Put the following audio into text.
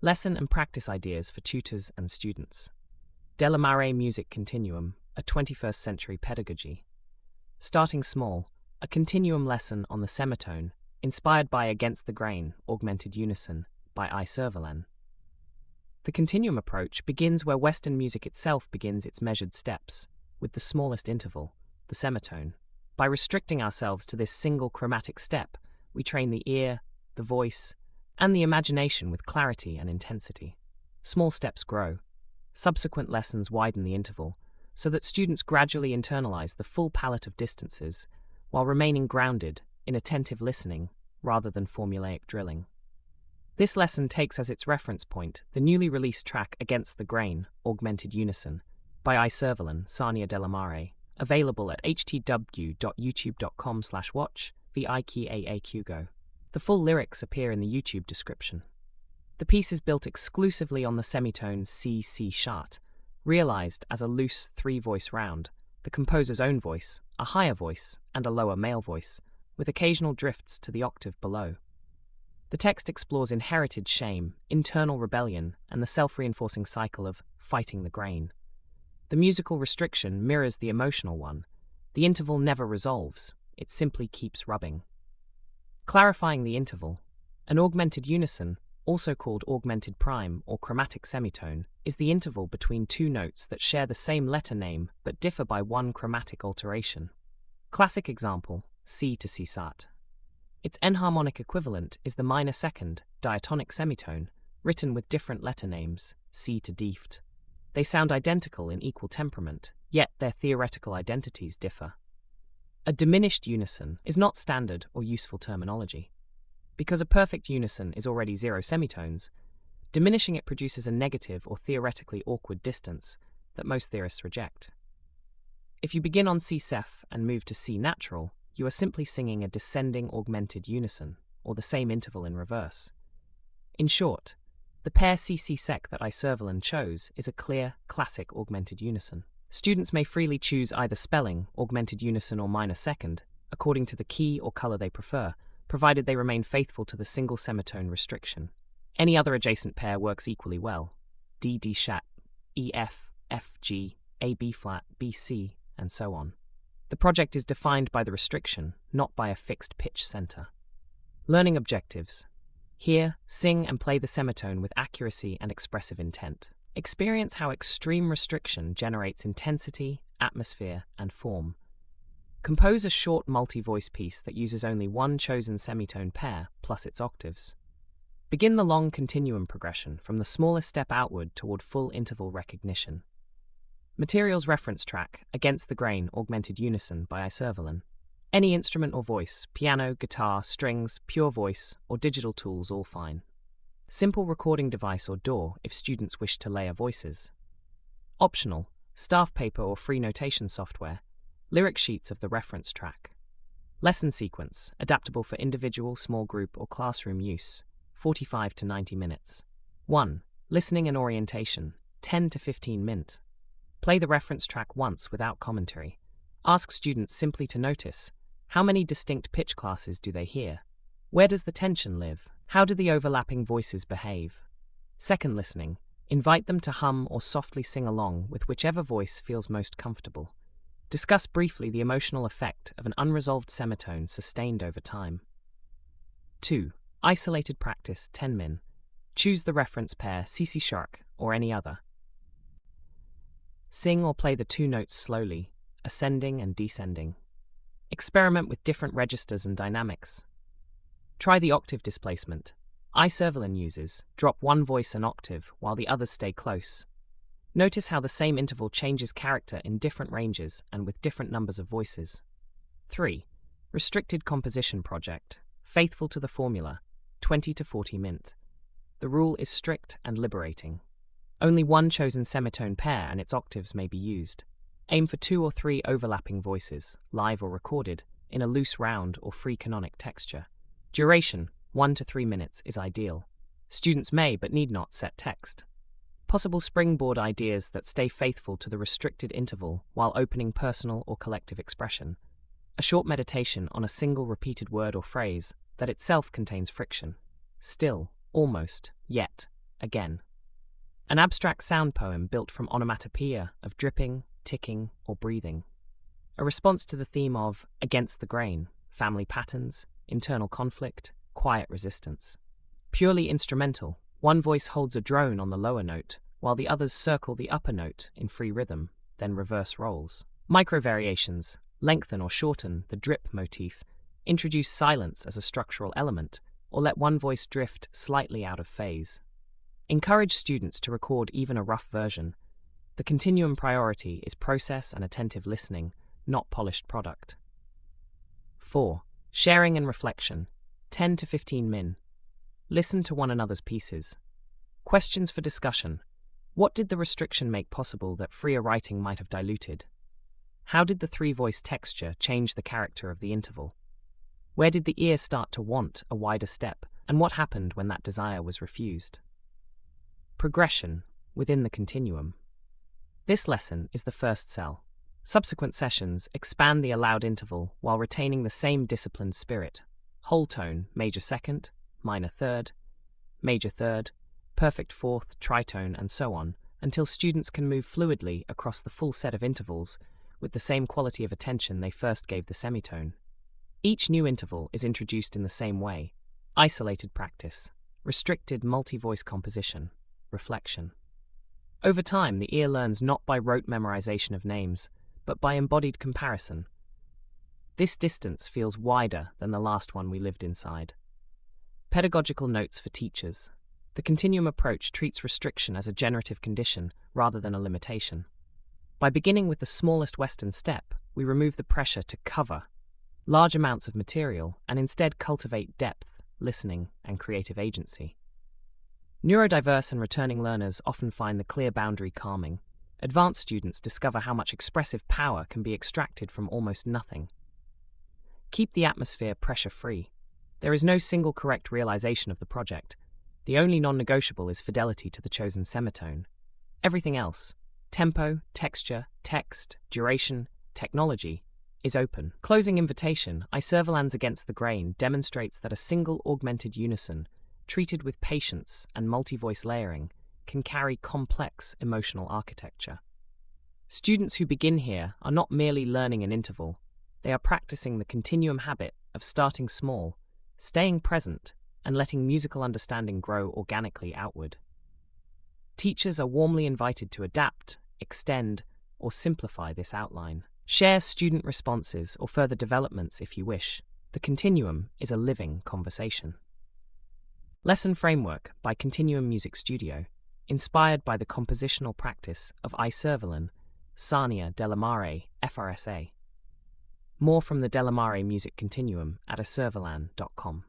Lesson and practice ideas for tutors and students. Della Maré Music Continuum, a 21st century pedagogy. Starting small, a continuum lesson on the semitone, inspired by Against the Grain, Augmented Unison, by iServalan. The continuum approach begins where Western music itself begins its measured steps, with the smallest interval, the semitone. By restricting ourselves to this single chromatic step, we train the ear, the voice, and the imagination with clarity and intensity. Small steps grow. Subsequent lessons widen the interval, so that students gradually internalize the full palette of distances, while remaining grounded in attentive listening rather than formulaic drilling. This lesson takes as its reference point the newly released track Against the Grain, Augmented Unison, by iServalan, Sarnia della Maré, available at htw.youtube.com/watch/VIKAAQGO. The full lyrics appear in the YouTube description. The piece is built exclusively on the semitone C sharp, realized as a loose three-voice round, the composer's own voice, a higher voice, and a lower male voice, with occasional drifts to the octave below. The text explores inherited shame, internal rebellion, and the self-reinforcing cycle of fighting the grain. The musical restriction mirrors the emotional one. The interval never resolves, it simply keeps rubbing. Clarifying the interval, an augmented unison, also called augmented prime or chromatic semitone, is the interval between two notes that share the same letter name but differ by one chromatic alteration. Classic example, C to C sharp. Its enharmonic equivalent is the minor second, diatonic semitone, written with different letter names, C to Deft. They sound identical in equal temperament, yet their theoretical identities differ. A diminished unison is not standard or useful terminology. Because a perfect unison is already zero semitones, diminishing it produces a negative or theoretically awkward distance that most theorists reject. If you begin on C Cef and move to C natural, you are simply singing a descending augmented unison, or the same interval in reverse. In short, the pair C sec that iServalan chose is a clear, classic augmented unison. Students may freely choose either spelling, augmented unison or minor second, according to the key or color they prefer, provided they remain faithful to the single semitone restriction. Any other adjacent pair works equally well. D sharp, E F, F G, A B flat, B C, and so on. The project is defined by the restriction, not by a fixed pitch center. Learning objectives. Here, sing and play the semitone with accuracy and expressive intent. Experience how extreme restriction generates intensity, atmosphere, and form. Compose a short multi-voice piece that uses only one chosen semitone pair plus its octaves. Begin the long continuum progression from the smallest step outward toward full interval recognition. Materials reference track, Against the Grain, Augmented Unison by iServalan. Any instrument or voice, piano, guitar, strings, pure voice, or digital tools, all fine. Simple recording device or DAW if students wish to layer voices. Optional, staff paper or free notation software. Lyric sheets of the reference track. Lesson sequence, adaptable for individual, small group, or classroom use, 45 to 90 minutes. 1. Listening and orientation, 10 to 15 min. Play the reference track once without commentary. Ask students simply to notice, how many distinct pitch classes do they hear? Where does the tension live? How do the overlapping voices behave? Second listening, invite them to hum or softly sing along with whichever voice feels most comfortable. Discuss briefly the emotional effect of an unresolved semitone sustained over time. 2. Isolated practice, 10 min. Choose the reference pair C sharp or any other. Sing or play the two notes slowly, ascending and descending. Experiment with different registers and dynamics. Try the octave displacement. iServalan uses drop one voice an octave while the others stay close. Notice how the same interval changes character in different ranges and with different numbers of voices. 3. Restricted composition project. Faithful to the formula, 20 to 40 min. The rule is strict and liberating. Only one chosen semitone pair and its octaves may be used. Aim for 2 or 3 overlapping voices, live or recorded, in a loose round or free canonic texture. Duration, 1 to 3 minutes, is ideal. Students may but need not set text. Possible springboard ideas that stay faithful to the restricted interval while opening personal or collective expression. A short meditation on a single repeated word or phrase that itself contains friction. Still, almost, yet. again. An abstract sound poem built from onomatopoeia of dripping, ticking, or breathing. A response to the theme of against the grain, family patterns, internal conflict, quiet resistance. Purely instrumental, one voice holds a drone on the lower note, while the others circle the upper note in free rhythm, then reverse roles. Micro-variations lengthen or shorten the drip motif, introduce silence as a structural element, or let one voice drift slightly out of phase. Encourage students to record even a rough version. The continuum priority is process and attentive listening, not polished product. 4. Sharing and reflection. 10 to 15 min. Listen to one another's pieces. Questions for discussion. What did the restriction make possible that freer writing might have diluted? How did the three-voice texture change the character of the interval? Where did the ear start to want a wider step, and what happened when that desire was refused? Progression within the continuum. This lesson is the first cell. Subsequent sessions expand the allowed interval while retaining the same disciplined spirit. Whole tone, major second, minor third, major third, perfect fourth, tritone, and so on, until students can move fluidly across the full set of intervals with the same quality of attention they first gave the semitone. Each new interval is introduced in the same way: isolated practice, restricted multi-voice composition, reflection. Over time, the ear learns not by rote memorization of names, but by embodied comparison. This distance feels wider than the last one we lived inside. Pedagogical notes for teachers. The Continuum Approach treats restriction as a generative condition rather than a limitation. By beginning with the smallest Western step, we remove the pressure to cover large amounts of material and instead cultivate depth, listening, and creative agency. Neurodiverse and returning learners often find the clear boundary calming. Advanced students discover how much expressive power can be extracted from almost nothing. Keep the atmosphere pressure-free. There is no single correct realization of the project. The only non-negotiable is fidelity to the chosen semitone. Everything else, tempo, texture, text, duration, technology, is open. Closing invitation, iServalan's Against the Grain demonstrates that a single augmented unison, treated with patience and multi-voice layering, can carry complex emotional architecture. Students who begin here are not merely learning an interval, they are practicing the continuum habit of starting small, staying present, and letting musical understanding grow organically outward. Teachers are warmly invited to adapt, extend, or simplify this outline. Share student responses or further developments if you wish. The continuum is a living conversation. Lesson Framework by Continuum Music Studio, inspired by the compositional practice of iServalan, Sarnia della Maré FRSA. More from the Della Maré Music Continuum at iServalan.com.